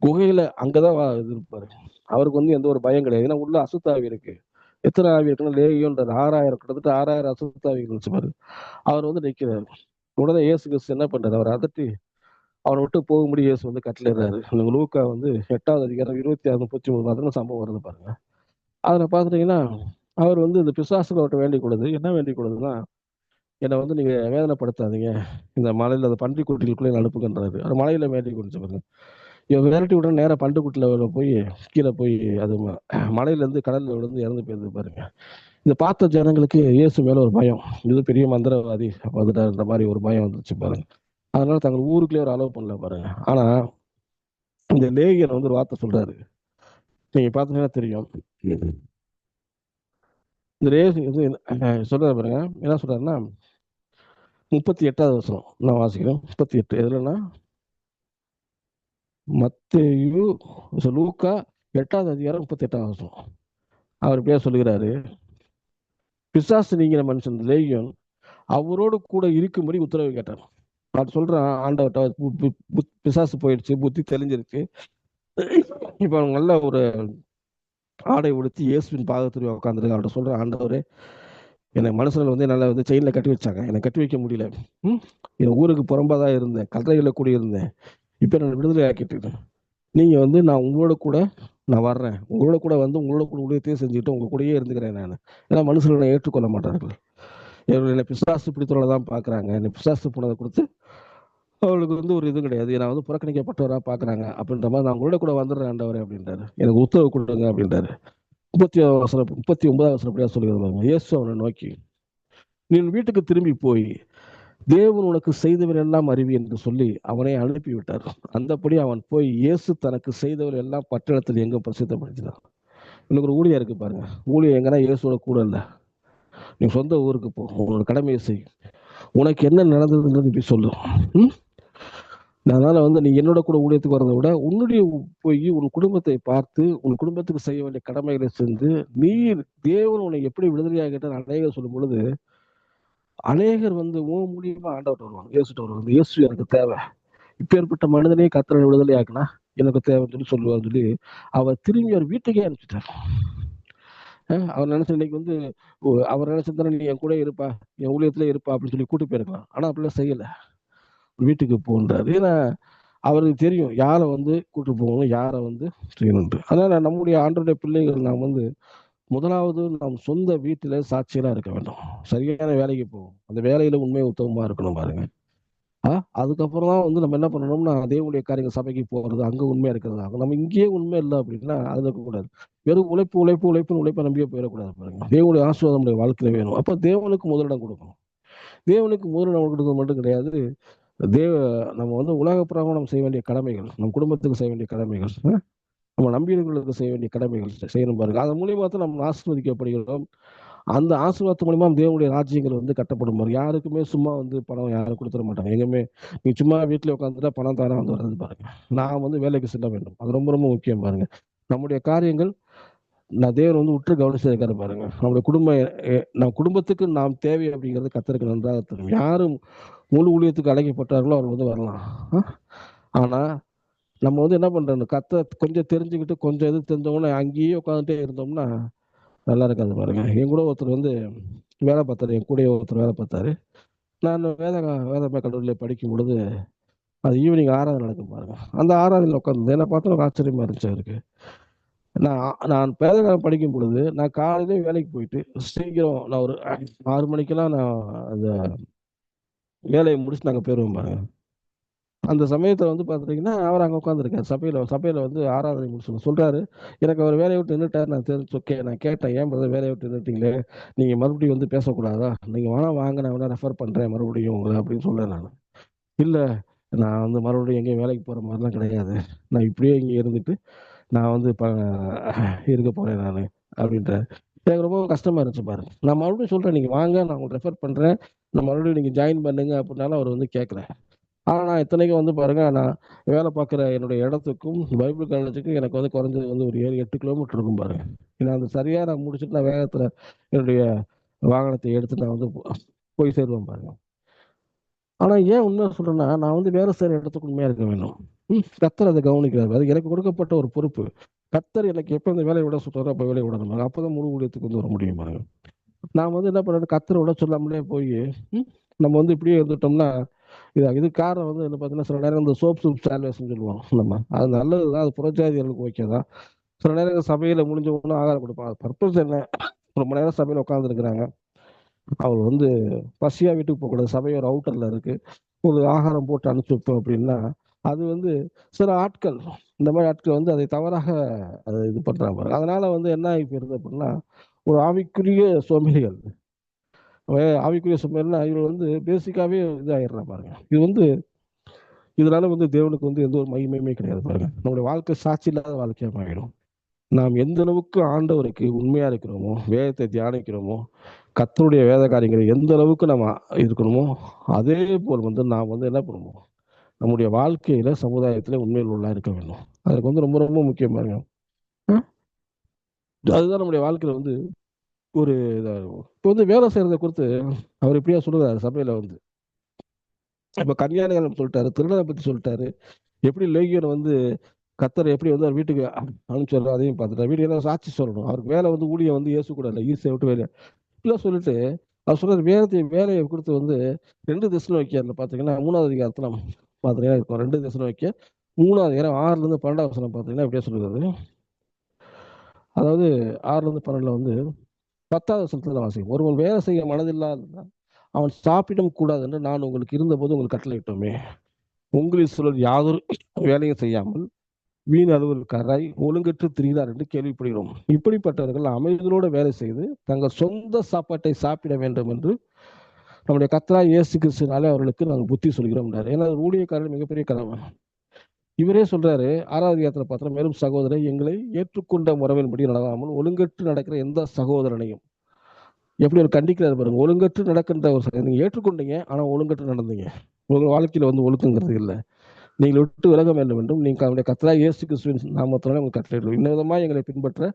குகையில அங்கதான் இருப்பாரு. அவருக்கு வந்து எந்த ஒரு பயம் கிடையாது. ஏன்னா உள்ள அசுத்தாவி இருக்கு. எத்தனை ஆவி இருக்குன்னா லேகியோன்றது 6000, கிட்டத்தட்ட 6000 அசுத்தாவிகள் வச்சு பாரு. அவர் வந்து நிற்கிறாரு. உடனே இயேசு கிறிஸ்து என்ன பண்றாரு, அவர் அதட்டி அவரை விட்டு போக முடியும். இயேசு வந்து கட்டளிடுறாரு. லூக்கா வந்து 8வது அதிகாரம் 26, 33 சம்பவம் வருது பாருங்க. அதுல பாத்துட்டீங்கன்னா அவர் வந்து இந்த பிசாசுகள் அவர்கிட்ட வேண்டிக் கொள்ளுது. என்ன வேண்டிக் கொள்ளுதுன்னா, என்னை வந்து நீங்க வேதனைப்படுத்தாதீங்க, இந்த மலையில அந்த பன்றி குட்டிகளுக்குள்ளே அனுப்புகின்றாரு. அவர் மலையில வேண்டிக் கொண்டு பாருங்க. இவன் விரட்டி விட நேரம் பண்டுக்குட்டில போய் கீழே போய் அது மலையில இருந்து கடல்ல விழுந்து இறந்து போயிருது பாருங்க. இதை பார்த்த ஜனங்களுக்கு இயேசு மேல ஒரு பயம், இது பெரிய மந்திரவாதி அப்ப வந்துட்டார், இந்த மாதிரி ஒரு பயம் வந்துருச்சு பாருங்க. அதனால தங்கள் ஊருக்குள்ளே ஒரு அலோவ் பண்ணல பாருங்க. ஆனா இந்த லேகியன் வந்து ஒரு வார்த்தை சொல்றாரு, நீங்க பாத்தீங்கன்னா தெரியும். இந்த சொல்றாரு பாருங்க, என்ன சொல்றாருன்னா 38வது வசனம் நான் வாசிக்கிறேன். 38 எதுலன்னா மத்தேயு லூக்கா 8வது அதிகாரம் 38வது வசனம். அவர் பேர் சொல்லுகிறாரு, பிசாசு நீங்கிற மனுஷன் லேகியன் அவரோடு கூட இருக்கும்படி உத்தரவு கேட்டார். நான் சொல்றேன், ஆண்டவர்கிட்ட பிசாசு போயிடுச்சு, புத்தி தெளிஞ்சிருச்சு. இப்ப அவங்க நல்ல ஒரு ஆடை உடுத்தி இயேசுவின் பாதத்தில் உட்காந்துருக்கு. அவர்கிட்ட சொல்றேன், ஆண்டவரே என்னை மனுஷர்கள் வந்து என்னால் வந்து செயினில் கட்டி வச்சாங்க, என்னை கட்டி வைக்க முடியல. என் ஊருக்கு புறம்பாதான் இருந்தேன், கல்லறையில் கூடி இருந்தேன், இப்போ நான் விடுதலை ஆக்கிட்டு நீங்க வந்து நான் உங்களோட கூட நான் வர்றேன், உங்களோட கூட வந்து உங்களோட கூட ஊழியத்தையும் செஞ்சுட்டு உங்க கூடயே இருந்துக்கிறேன் நான். ஏன்னா மனுஷர்களை ஏற்றுக்கொள்ள மாட்டார்கள். என்னை பிசாசு பிடித்தவரை தான் பார்க்குறாங்க. என்னை பிசாசு போனதை கொடுத்து அவளுக்கு வந்து ஒரு இது கிடையாது, நான் வந்து புறக்கணிக்கப்பட்டவராக பார்க்குறாங்க அப்படின்ற மாதிரி நான் உங்களோட கூட வந்துடுறேன் ஆண்டவரே அப்படின்றாரு. எனக்கு உத்தரவு கொடுங்க அப்படின்றாரு. 39வது வசனப்படியா சொல்லுகிறது, இயேசு அவனை நோக்கி, நீ வீட்டுக்கு திரும்பி போய் தேவன் உனக்கு செய்தவர் எல்லாம் அறிவி என்று சொல்லி அவனை அனுப்பிவிட்டார். அந்தபடி அவன் போய் இயேசு தனக்கு செய்தவர் எல்லாம் பட்டணத்தில் எங்க பிரசித்தப்படுத்தினான். எனக்கு ஒரு ஊழியம் இருக்கு பாருங்க. ஊழியம் எங்கன்னா இயேசுவோட கூட இல்லை. நீ சொந்த ஊருக்கு போ, உன்னோட கடமையை செய், உனக்கு என்ன நடந்ததுன்றது சொல்லு. அதனால வந்து நீ என்னோட கூட ஊழியத்துக்கு வரதை விட உன்னுடைய போய் உன் குடும்பத்தை பார்த்து உன் குடும்பத்துக்கு செய்ய வேண்டிய கடமைகளை செஞ்சு நீ தேவன் உன்னை எப்படி விடுதலையாகிட்ட அநேகர் சொல்லும் பொழுது அநேகர் வந்து உன் மூலியமா ஆண்டவர்கிட்ட வருவாங்க, இயேசுட்ட வருவாங்க. இயேசு எனக்கு தேவை, இப்பேற்பட்ட மனிதனே கர்த்தரை விடுதலையாக்குனா எனக்கு தேவைன்னு சொல்லி சொல்லுவான்னு சொல்லி அவர் திரும்பி அவர் வீட்டுக்கே அனுப்பிச்சிட்டார். அவர் நினைச்ச இன்னைக்கு வந்து அவர் நினைச்சிருந்தா நீ என் கூட இருப்பா, என் ஊழியத்துல இருப்பா அப்படின்னு சொல்லி கூட்டு போயிருக்கலாம். ஆனா அப்படிலாம் செய்யல, வீட்டுக்கு போன்றாரு. ஏன்னா அவருக்கு தெரியும் யாரை வந்து கூட்டு போகணும், யாரை வந்து செய்யணும்ட்டு. அதனால நம்முடைய ஆண்டோடைய பிள்ளைகள் நாம் வந்து முதலாவது நாம் சொந்த வீட்டில சாட்சியலா இருக்க வேண்டும். சரியான வேலைக்கு போகும், அந்த வேலையில உண்மை உத்தமமா இருக்கணும் பாருங்க. அதுக்கப்புறம் தான் வந்து நம்ம என்ன பண்ணணும்னா தேவனுடைய காரியங்கள் சபைக்கு போகிறது, அங்க உண்மையா இருக்கிறது. நம்ம இங்கேயே உண்மை இல்லை அப்படின்னா அது இருக்கக்கூடாது. வெறும் உழைப்பு உழைப்பு உழைப்புன்னு உழைப்பை நம்பியே போயிடக்கூடாது பாருங்க. தேவனுடைய ஆசீர்வாதம் நம்முடைய வாழ்க்கையில வேணும். அப்ப தேவனுக்கு முதலிடம் கொடுக்கணும். தேவனுக்கு முதலிடம் கொடுக்கிறது மட்டும் கிடையாது, தேவ நம்ம வந்து உலக பிரமாணம் செய்ய வேண்டிய கடமைகள், நம் குடும்பத்துக்கு செய்ய வேண்டிய கடமைகள், நம்ம நம்பியவர்களுக்கு செய்ய வேண்டிய கடமைகள் செய்யணும் பாருங்க. அதன் மூலியமா தான் நம்ம ஆசீர்வதிக்கப்படுகிறோம். அந்த ஆசீர்வாதத்து மூலியமா தேவனுடைய ராஜ்யங்கள் வந்து கட்டப்படும் பாருங்க. யாருக்குமே சும்மா வந்து பணம் யாரும் கொடுத்துட மாட்டாங்க. எங்கேயுமே நீ சும்மா வீட்டில் உட்காந்துட்டா பணம் தானே வந்து வர்றது பாருங்க. நான் வந்து வேலைக்கு செல்ல வேண்டும், அது ரொம்ப ரொம்ப முக்கியம் பாருங்க. நம்முடைய காரியங்கள் நான் தேவன் வந்து உற்று கவனிச்சிருக்காரு பாருங்க. நம்முடைய நம் குடும்பத்துக்கு நாம் தேவை அப்படிங்கிறது கர்த்தருக்கு நன்றாக தெரியும். யாரும் முழு ஊழியத்துக்கு அழைக்கப்பட்டார்களோ அவர் வந்து வரலாம். ஆனா நம்ம வந்து என்ன பண்றோம், கொஞ்சம் தெரிஞ்சுக்கிட்டு கொஞ்சம் எது தெரிஞ்சவொன்னே அங்கேயே உட்காந்துட்டே இருந்தோம்னா நல்லா இருக்காது பாருங்க. என் கூட ஒருத்தர் வந்து வேலை பார்த்தாரு, என் கூட ஒருத்தர் வேலை பார்த்தாரு. நான் வேதமே கல்லூரியில் படிக்கும் பொழுது அது ஈவினிங் ஆராதனை நடக்கும் பாருங்க. அந்த ஆராதனையில் உட்காந்து என்னை பார்த்தா ஒரு ஆச்சரியமா இருந்துச்சு அவருக்கு. நான் வேதகாலம் படிக்கும் பொழுது நான் காலையிலே வேலைக்கு போயிட்டு சீக்கிரம் நான் ஒரு 6 மணிக்கெல்லாம் நான் அந்த வேலையை முடிச்சு நாங்கள் போயிடுவோம் பாருங்க. அந்த சமயத்தில் வந்து பார்த்துட்டிங்கன்னா அவர் அங்கே உட்காந்துருக்காரு சபையில் வந்து ஆராதனை முடிச்சு சொல்கிறாரு. எனக்கு அவர் வேலையை விட்டு நின்றுட்டார். நான் தெரிஞ்சு நான் கேட்டேன், ஏன் பிரதர் வேலையை விட்டு நின்றுட்டீங்களே, நீங்கள் மறுபடியும் வந்து பேசக்கூடாதா, நீங்கள் வாங்க நான் வேணா ரெஃபர் பண்ணுறேன் மறுபடியும் உங்களை அப்படின்னு சொல்லேன். நான் இல்லை, நான் வந்து மறுபடியும் எங்கேயும் வேலைக்கு போகிற மாதிரிலாம் கிடையாது, நான் இப்படியே இங்கே இருந்துட்டு நான் வந்து இருக்க போகிறேன் நான் அப்படின்ற. எனக்கு ரொம்ப கஷ்டமாக இருந்துச்சு பாருங்க. நான் மறுபடியும் சொல்கிறேன், நீங்கள் வாங்க நான் உங்களுக்கு ரெஃபர் பண்ணுறேன், நான் மறுபடியும் நீங்கள் ஜாயின் பண்ணுங்க அப்படின்னாலும் அவர் வந்து கேட்கல. ஆனால் நான் இத்தனைக்கும் வந்து பாருங்க, நான் வேலை பார்க்குற என்னுடைய இடத்துக்கும் பைபிள் காலேஜுக்கும் எனக்கு வந்து குறைஞ்சது வந்து ஒரு 7-8 கிலோமீட்டர் இருக்கும் பாருங்க. ஏன்னா அந்த சரியாக நான் முடிச்சுட்டு நான் வேகத்தில் என்னுடைய வாகனத்தை எடுத்து நான் வந்து போய் சேருவேன் பாருங்க. ஆனால் ஏன் உண்மையாக சொல்கிறேன்னா, நான் வந்து வேலை செய்கிற இடத்துக்கு உண்மையாக இருக்க வேண்டும். கர்த்தர் அதை கவனிக்கிறார். அது எனக்கு கொடுக்கப்பட்ட ஒரு பொறுப்பு. கர்த்தர் எனக்கு எப்போ இந்த வேலையை விட சொல்கிறாரோ அப்போ வேலையை விடணும். அப்போ தான் முழு ஊழியத்துக்கு வந்து வர முடியும் பாருங்க. நான் வந்து என்ன பண்ணுறது, கர்த்தரை விட சொல்லாமலே போய் நம்ம வந்து இப்படியே இருந்துட்டோம்னா இது காரணம் வந்து என்ன பார்த்தீங்கன்னா, சில நேரம் இந்த சோப் சால்வேஷன் சொல்லுவோம் நம்ம. அது நல்லது தான், அது புறஜாதிகளுக்கு ஓகே தான். சில நேரங்கள் சபையில் முடிஞ்ச உடனே ஆகாரம் கொடுப்பாங்க. பர்பஸ் என்ன, ரொம்ப நேரம் சபையில் உட்காந்துருக்குறாங்க, அவள் வந்து பசியாக வீட்டுக்கு போகக்கூடாது, சபை ஒரு அவுட்டரில் இருக்கு, ஒரு ஆகாரம் போட்டு அனுப்பிச்சு வைப்போம் அப்படின்னா அது வந்து சில ஆட்கள், இந்த மாதிரி ஆட்கள் வந்து அதை தவறாக அதை இது பண்ணுறாங்க. அதனால வந்து என்ன ஆகி போயிருது அப்படின்னா, ஒரு ஆவிக்குரிய சோம்பேறிகள், ஆவிக்குரிய சோம்பேறினா இவர் வந்து பேசிக்காவே இதாகிடுறா பாருங்க. இது வந்து இதனால வந்து தேவனுக்கு வந்து எந்த ஒரு மகிமையுமே கிடையாது பாருங்க. நம்மளுடைய வாழ்க்கை சாட்சி இல்லாத வாழ்க்கையாக ஆகிடும். நாம் எந்த அளவுக்கு ஆண்டவருக்கு உண்மையா இருக்கிறோமோ, வேதத்தை தியானிக்கிறோமோ, கர்த்தருடைய வேத காரியங்களை எந்த அளவுக்கு நம்ம இருக்கணுமோ, அதே போல் வந்து நாம் வந்து என்ன பண்ணுவோம், நம்முடைய வாழ்க்கையில சமுதாயத்துல உண்மையில் உள்ள இருக்க வேண்டும். அதுக்கு வந்து ரொம்ப ரொம்ப முக்கியம் பாருங்க. அதுதான் நம்முடைய வாழ்க்கையில வந்து ஒரு இதா இருக்கும். இப்போ வந்து வேலை செய்யறதை குறித்து அவர் இப்படியா சொல்லுறாரு சபையில வந்து. இப்ப கன்னியாகுமரி சொல்லிட்டாரு, திருடனை பத்தி சொல்லிட்டாரு, எப்படி லேகியன் வந்து கர்த்தர் எப்படி வந்து அவர் வீட்டுக்கு அனுப்பிச்சு அதையும் பார்த்துட்டார். வீட்டுக்கு சாட்சி சொல்லணும். அவருக்கு வேலை வந்து ஊழியம் வந்து இயேசு கூட இல்லை, ஈஸியை விட்டு வேலை இல்லை சொல்லிட்டு அவர் சொல்றாரு. வேலையை கொடுத்து வந்து 2 தெசலோனிக்கேயர்ல பார்த்தீங்கன்னா 3வது அதிகாரத்துல பார்த்தீங்கன்னா இருக்கும். 2 தெசலோனிக்கேயர் 3வது அதிகாரம் 6ல இருந்து 12வது வசனம் பார்த்தீங்கன்னா இப்படியே சொல்லுறது. அதாவது 6ல இருந்து 12ல வந்து 10வது வசனத்துல வாசிக்கும். ஒருவன் வேலை செய்ய மனதில்லாத அவன் சாப்பிடும் கூடாது என்று நான் உங்களுக்கு இருந்தபோது உங்களுக்கு கட்டளையிட்டோமே. உங்களில் சிலர் யாதொரு வேலையும் செய்யாமல் வீண் அலுவலக்காராய் ஒழுங்கற்று திரிகிறார் என்று கேள்விப்படுகிறோம். இப்படிப்பட்டவர்கள் அமைதியோடு வேலை செய்து தங்கள் சொந்த சாப்பாட்டை சாப்பிட வேண்டும் என்று நம்முடைய கர்த்தராகிய இயேசு கிறிஸ்துவினாலே அவர்களுக்கு நாங்கள் புத்தி சொல்கிறோம். ஏன்னா ஊழியக்காரர்கள் மிகப்பெரிய கடமை. இவரே சொல்றாரு 6வது அதிகாரத்துல பார்த்தா, மேலும் சகோதரர் எங்களை ஏற்றுக்கொண்ட முறையின்படி நடக்காமல் ஒழுங்கற்று நடக்கிற எந்த சகோதரனையும் எப்படி ஒரு கண்டிக்கிறார் பாருங்க. ஒழுங்கற்று நடக்கின்ற ஒரு நீங்க ஏற்றுக்கொண்டீங்க, ஆனா ஒழுங்கற்று நடந்தீங்க. உங்க வாழ்க்கையில வந்து ஒழுக்கங்கிறது இல்லை. நீங்கள் விட்டு விலக வேண்டும் என்றும் நீங்கள் அவருடைய கர்த்தராகிய இயேசு கிறிஸ்துவின் நாமத்தினாலே உங்களுக்கு கட்டளையிடுகிறேன். இன்னவிதமாக எங்களை பின்பற்ற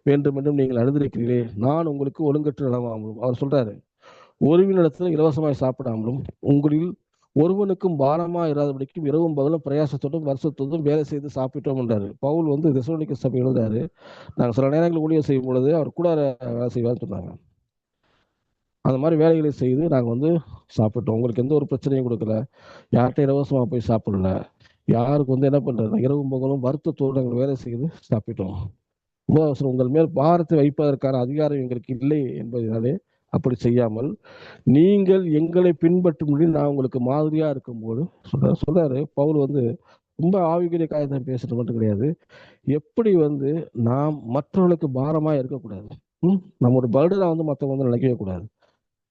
வேண்டும் என்றும் நீங்கள் அறிந்திருக்கிறீர்களே, நான் உங்களுக்கு ஒழுங்கற்ற நலமாமலும். அவர் சொல்றாரு, ஒருவனிடத்தில் இலவசமாய் சாப்பிடாமலும் உங்களில் ஒருவனுக்கும் பாரமா இராதபடிக்கும் இரவும் பகலும் பிரயாசத்தோடும் வருஷத்தோடும் வேலை செய்து சாப்பிட்டோம் என்றாரு. பவுல் வந்து தெசலோனிக்க சபை எழுதாரு. நாங்கள் சில நேரங்களில் ஊழியர் செய்யும் பொழுது அவர் கூட வேலை செய்வார்னு சொன்னாங்க. அந்த மாதிரி வேலைகளை செய்து நாங்கள் வந்து சாப்பிட்டோம். உங்களுக்கு எந்த ஒரு பிரச்சனையும் கொடுக்கல, யார்கிட்ட இலவசமாக போய் சாப்பிடல, யாருக்கு வந்து என்ன பண்றது, இரவும் பகலும் வருத்தத்தோடு நாங்கள் வேலை செய்து சாப்பிட்டோம். உங்கள் மேல் பாரத்தை வைப்பதற்கான அதிகாரம் எங்களுக்கு இல்லை என்பதனாலே அப்படி செய்யாமல் நீங்கள் எங்களை பின்பற்றும்படி நான் உங்களுக்கு மாதிரியா இருக்கும்போது சொல்றாரு பவுல் வந்து ரொம்ப ஆவிக்குரிய காரியத்தை பேசுறது மட்டும் கிடையாது. எப்படி வந்து நாம் மற்றவர்களுக்கு பாரமா இருக்கக்கூடாது, நம்மளோட பர்டனை வந்து மற்றவங்க வந்து நினைக்கவே கூடாது.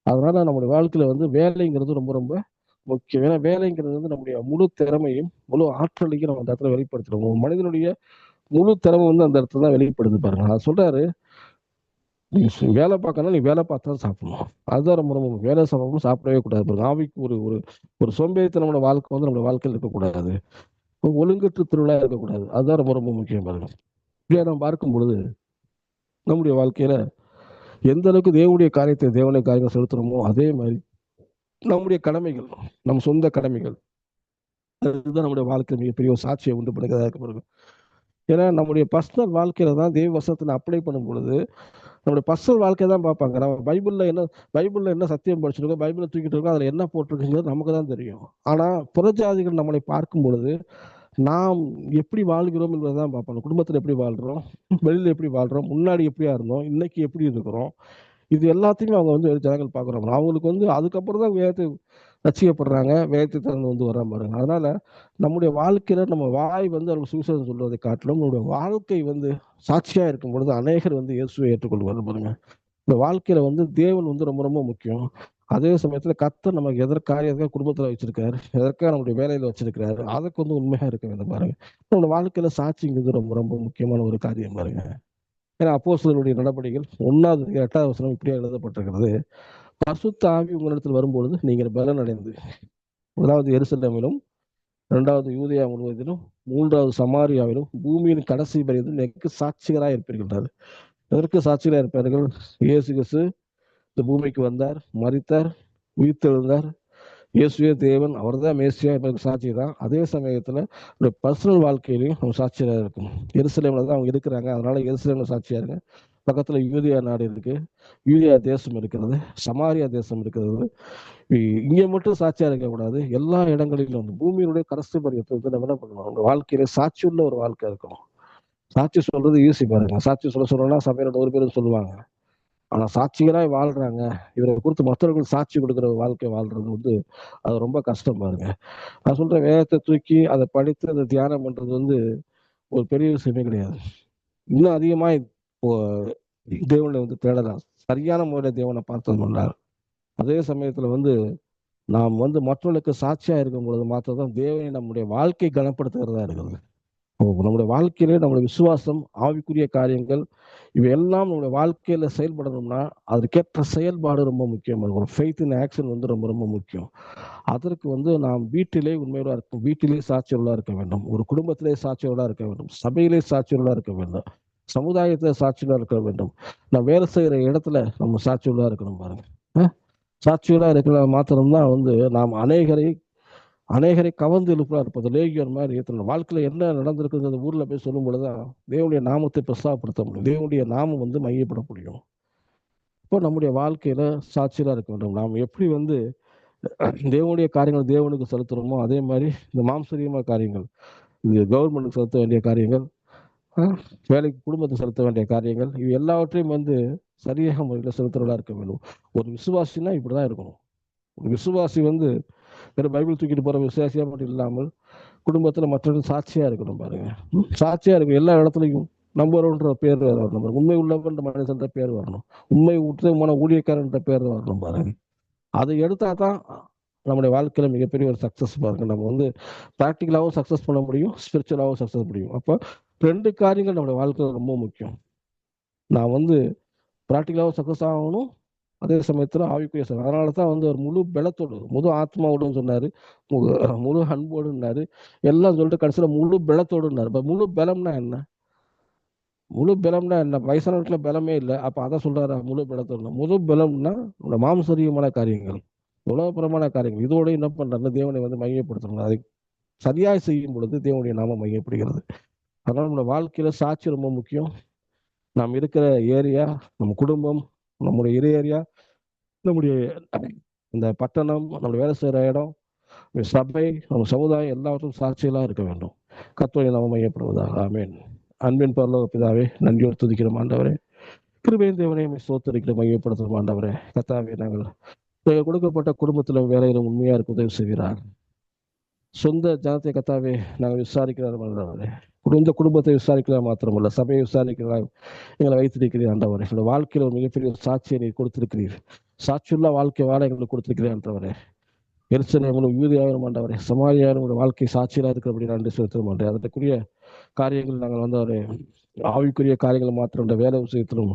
அதனால நம்முடைய வாழ்க்கையில வந்து வேலைங்கிறது ரொம்ப ரொம்ப முக்கியம். ஏன்னா வேலைங்கிறது வந்து நம்முடைய முழு திறமையும் முழு ஆற்றலையும் நம்ம அந்த இடத்துல வெளிப்படுத்துறோம். மனிதனுடைய முழு திறமை வந்து அந்த இடத்துல தான் வெளிப்படுது பாருங்க. அது சொல்றாரு, நீ வேலை பார்க்கணும், நீ வேலை பார்த்தா சாப்பிடணும். அதுதான் ரொம்ப ரொம்ப வேலை சாப்பிடணும், சாப்பிடவே கூடாது பாருங்க. ஆவிக்கு ஒரு ஒரு ஒரு சோம்பேறித்தனோட வாழ்க்கை வந்து நம்மளோட வாழ்க்கையில் இருக்கக்கூடாது. ஒழுங்கற்று திருவிழா இருக்கக்கூடாது. அதுதான் ரொம்ப ரொம்ப முக்கியம் பாருங்க. இப்படியா நம்ம பார்க்கும் பொழுது நம்முடைய வாழ்க்கையில எந்த அளவுக்கு தேவனுடைய காரியத்தை தேவனுடைய காரியங்கள் செலுத்துறோமோ அதே மாதிரி நம்முடைய கடமைகள், நம் சொந்த கடமைகள், அதுதான் நம்முடைய வாழ்க்கை மிகப்பெரிய ஒரு சாட்சியை உண்டு பண்ணுகிறதா இருக்க பிறகு. ஏன்னா நம்முடைய பர்சனல் வாழ்க்கையில தான் தேவ வசனத்தை அப்ளை பண்ணும் பொழுது நம்முடைய பர்சனல் வாழ்க்கையை தான் பார்ப்பாங்க. நம்ம பைபிள்ல என்ன சத்தியம் படிச்சிருக்கோம், பைபிளை தூக்கிட்டு இருக்கோம், அதுல என்ன போட்டிருக்குங்கிறது நமக்கு தான் தெரியும். ஆனா புறஜாதிகள் நம்மளை பார்க்கும் பொழுது நாம் எப்படி வாழ்கிறோம் என்பதுதான் பார்ப்போம். குடும்பத்துல எப்படி வாழ்றோம், வெளியில எப்படி வாழ்றோம், முன்னாடி எப்படியா இருந்தோம், இன்னைக்கு எப்படி இருக்கிறோம், இது எல்லாத்தையுமே அவங்க வந்து ஜனங்கள் பார்க்குறாங்க. அவங்களுக்கு வந்து அதுக்கப்புறம் தான் வேதத்தை ரசிக்கப்படுறாங்க, வேதத்தை திறந்து வந்து வர பாருங்க. அதனால நம்முடைய வாழ்க்கையில நம்ம வாய் வந்து அவங்க சுவிசேஷம் சொல்வதை காட்டிலும் நம்முடைய வாழ்க்கை வந்து சாட்சியா இருக்கும் பொழுது அநேகர் வந்து இயேசுவை ஏற்றுக்கொள்வார் பாருங்க. இந்த வாழ்க்கையில வந்து தேவன் வந்து ரொம்ப ரொம்ப முக்கியம். அதே சமயத்துல கர்த்தர் நமக்கு எதற்காக குடும்பத்துல வச்சிருக்காரு, எதற்காக நம்முடைய வேலையில வச்சிருக்கிறாரு, அதுக்கு வந்து உண்மையா இருக்க வேண்டும் பாருங்க. நம்மளோட வாழ்க்கையில சாட்சிங்கிறது ரொம்ப ரொம்ப முக்கியமான ஒரு காரியம் பாருங்க. ஏன்னா அப்போஸ்தலருடைய நடபடிகள் 1 8 வசனம் இப்படியா எழுதப்பட்டிருக்கிறது, பரிசுத்த ஆவி உங்களிடத்தில் வரும்பொழுது நீங்கள் பலன் அடைந்து 1 எருசலேமிலும் 2 யூதேயா முழுவதிலும் 3 சமாரியாவிலும் பூமியின் கடைசி பரியந்தம் எனக்கு சாட்சிகராக இருப்பீர்கள். எதற்கு சாட்சிகராக இருப்பார்கள்? இயேசு கிறிஸ்து இந்த பூமிக்கு வந்தார், மரித்தார், உயிர்த்தெழுந்தார், இயேசுவே தேவன், அவர் தான் மேசியா என்பதற்கு சாட்சி தான். அதே சமயத்துல பர்சனல் வாழ்க்கையிலையும் நம்ம சாட்சியா இருக்கும். எருசலேம்ல தான் அவங்க இருக்கிறாங்க, அதனால எருசலேம்ல சாட்சியா இருங்க. பக்கத்துல யூதியா நாடு இருக்கு, யூதியா தேசம் இருக்கிறது, சமாரியா தேசம் இருக்கிறது. இங்க மட்டும் சாட்சியா இருக்கக்கூடாது, எல்லா இடங்களிலும் வந்து பூமியினுடைய கடைசி பரியத்தை வந்து நம்ம என்ன பண்ணணும், அவங்க வாழ்க்கையில சாட்சியுள்ள ஒரு வாழ்க்கை இருக்கணும். சாட்சி சொல்றது ஈஸி பாருங்க. சாட்சி சொல்லணும்னா சபையோட ஒரு பேரும் சொல்லுவாங்க. ஆனா சாட்சிகளாய் வாழ்றாங்க, இவரை குறித்து மற்றவர்கள் சாட்சி கொடுக்குற வாழ்க்கை வாழ்றது வந்து அது ரொம்ப கஷ்டம் பாருங்க. நான் சொல்றேன், வேதத்தை தூக்கி அதை படித்து அதை தியானம் பண்றது வந்து ஒரு பெரிய விஷயமே கிடையாது. இன்னும் அதிகமா தேவனை வந்து தேடலாம், சரியான முறையில தேவனை பார்த்தது பண்ணார். அதே சமயத்துல வந்து நாம் வந்து மற்றவர்களுக்கு சாட்சியா இருக்கும் பொழுது மாத்திரம் தேவனை நம்முடைய வாழ்க்கை கனப்படுத்துகிறதா இருக்குது. நம்முடைய வாழ்க்கையிலே நம்முடைய விசுவாசம், ஆவிக்குரிய காரியங்கள் இவையெல்லாம் நம்முடைய வாழ்க்கையில செயல்படணும்னா அதற்கேற்ற செயல்பாடு ரொம்ப முக்கியம். ஃபெய்த் இன் ஆக்ஷன் வந்து ரொம்ப ரொம்ப முக்கியம். அதற்கு வந்து நாம் வீட்டிலே உண்மையோட இருக்கும், வீட்டிலே சாட்சியுள்ளா இருக்க வேண்டும், ஒரு குடும்பத்திலே சாட்சியுள்ளா இருக்க வேண்டும், சபையிலே சாட்சியுள்ளா இருக்க வேண்டும், சமுதாயத்துல சாட்சியுள்ளா இருக்க வேண்டும், நான் வேலை செய்யற இடத்துல நம்ம சாட்சியுள்ளா இருக்கணும் பாருங்க. சாட்சியுள்ளா இருக்கிற மாத்திரம்தான் வந்து நாம் அநேகரை கவர்ந்து இழுப்பா இருப்பது. லேகியர் மாதிரி ஏற்றணும். வாழ்க்கையில என்ன நடந்திருக்குங்கிறது ஊர்ல போய் சொல்லும் பொழுதுதான் தேவனுடைய நாமத்தை பிரஸ்தாபப்படுத்த முடியும், தேவனுடைய நாமம் வந்து மையப்பட முடியும். இப்போ நம்முடைய வாழ்க்கையில சாட்சியா இருக்க வேண்டும். நாம் எப்படி வந்து தேவனுடைய காரியங்கள் தேவனுக்கு செலுத்துறோமோ அதே மாதிரி இந்த மாம்சரியமான காரியங்கள், இது கவர்மெண்ட்டுக்கு செலுத்த வேண்டிய காரியங்கள், வேலைக்கு குடும்பத்துக்கு செலுத்த வேண்டிய காரியங்கள், இது எல்லாவற்றையும் வந்து சரியாக முறையில் செலுத்துறதா இருக்க வேண்டும். ஒரு விசுவாசினா இப்படிதான் இருக்கணும். ஒரு விசுவாசி வந்து வெறும் பைபிள் தூக்கிட்டு போற விசுவாசியா மட்டும் இல்லாமல் குடும்பத்துல மற்றவர்கள் சாட்சியா இருக்கணும் பாருங்க. சாட்சியா இருக்கும் எல்லா இடத்துலையும். நம்புறன்ற பேர் வரணும், உண்மை உள்ளவன்ற மனுஷன்ற பேர் வரணும், உண்மை உத்தமமான ஊழியக்காரன்ற பேர் வரணும் பாருங்க. அதை எடுத்தா தான் நம்முடைய வாழ்க்கையில மிகப்பெரிய ஒரு சக்சஸ் பாருங்க. நம்ம வந்து ப்ராக்டிக்கலாகவும் சக்சஸ் பண்ண முடியும், ஸ்பிரிச்சுவலாகவும் சக்சஸ் முடியும். அப்போ 2 காரியங்கள் நம்முடைய வாழ்க்கையில ரொம்ப முக்கியம். நான் வந்து ப்ராக்டிக்கலாகவும் சக்சஸ் ஆகணும், அதே சமயத்துல ஆவிக்குரிய சபை. அதனாலதான் வந்து ஒரு முழு பலத்தோடு, முழு ஆத்மாவோடுன்னு சொன்னாரு, முழு அன்போடுன்னாரு, எல்லாம் சொல்லிட்டு கடைசியில முழு பலத்தோடுன்னாரு. இப்ப முழு பலம்னா என்ன? முழு பலம்னா என்ன? வயசானவத்துல பலமே இல்லை, அப்ப அதை சொல்றாரு முழு பலத்தோடு. முழு பலம்னா இந்த மாம்சரியமான காரியங்கள், உலகபுறமான காரியங்கள், இதோட என்ன பண்றாங்க, தேவனை வந்து மையப்படுத்தணும். அதை சரியாய் செய்யும் பொழுது தேவனுடைய நாமம் மையப்படுகிறது. அதனால நம்மளோட வாழ்க்கையில சாட்சி ரொம்ப முக்கியம். நாம் இருக்கிற ஏரியா, நம்ம குடும்பம், நம்முடைய இரு ஏரியா, நம்முடைய இந்த பட்டணம், நம்ம வேலை செய்யற இடம், சபை, நம்ம சமுதாயம் எல்லாவற்றும் சாட்சியெல்லாம் இருக்க வேண்டும். கர்த்தருடைய நாமம் மையப்படுவதாக. ஆமென். அன்பின் பரலோக பிதாவே, நன்றியோடு துதிக்கிறோம் ஆண்டவரே. கிருபையின் தேவனை சோத்தரிக்கிற மையப்படுத்தும் ஆண்டவரே. கர்த்தாவே, நாங்கள் கொடுக்கப்பட்ட குடும்பத்திலும் வேலையிலும் உண்மையா இருக்க உதவி செய்கிறார். சொந்த ஜனத்தை கர்த்தாவே நாங்கள் விசாரிக்கிறார் ஆண்டவரே. இந்த குடும்பத்தை விசாரிக்கலாம் மாத்திரமல்ல, சபையை விசாரிக்கலாம் எங்களை வைத்திருக்கிறீர் ஆண்டவரே. எங்களோட வாழ்க்கையில ஒரு மிகப்பெரிய சாட்சியை நீ கொடுத்திருக்கிறீர். சாட்சியுள்ள வாழ்க்கை வாழ எங்களுக்கு கொடுத்திருக்கிறேன் ஆண்டவரே. எரிசலேமும் யூதியாவிலும் ஆண்டவரே, சமாரியாவிலும் ஒரு வாழ்க்கை சாட்சியாக இருக்கிறபடி நன்றி செலுத்த மாட்டேன். அதற்குரிய காரியங்கள் நாங்கள் வந்து ஒரு ஆவிக்குரிய காரியங்கள் மாத்திரம் இந்த வேலை விஷயத்திலும்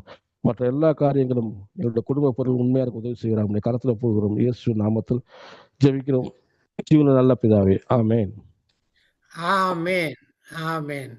மற்ற எல்லா காரியங்களும் எங்களுடைய குடும்ப பொருள் உண்மையா இருக்க உதவி செய்கிறோம். கரத்துல போகிறோம். இயேசு நாமத்தில் ஜெபிக்கிறோம். ஜீவன நல்ல பிதாவே. ஆமென். ஆமென். ஆமென்.